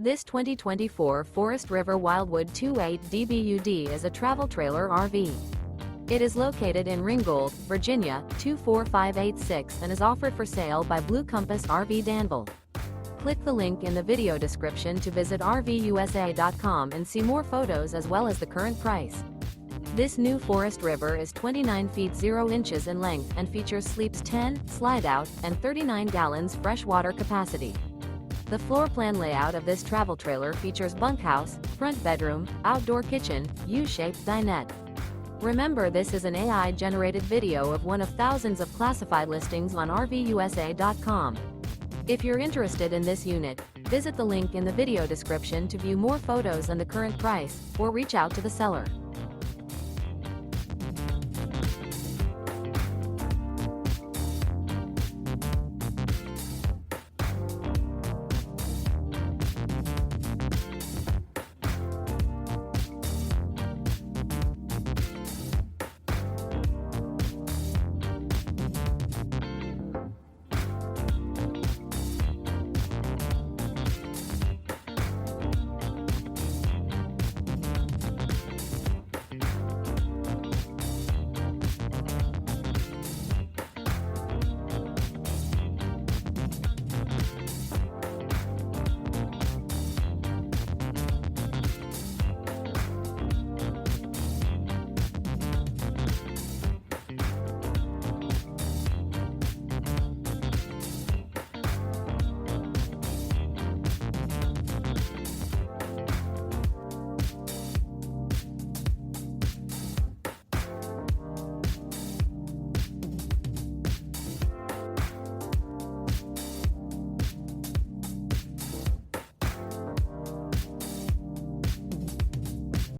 This 2024 Forest River Wildwood 28 DBUD is a travel trailer RV. It is located in Ringgold, Virginia, 24586 and is offered for sale by Blue Compass RV Danville. Click the link in the video description to visit RVUSA.com and see more photos as well as the current price. This new Forest River is 29 feet 0 inches in length and features sleeps 10, slide-out, and 39 gallons freshwater capacity. The floor plan layout of this travel trailer features bunkhouse, front bedroom, outdoor kitchen, U-shaped dinette. Remember, this is an AI-generated video of one of thousands of classified listings on RVUSA.com. If you're interested in this unit, visit the link in the video description to view more photos and the current price, or reach out to the seller.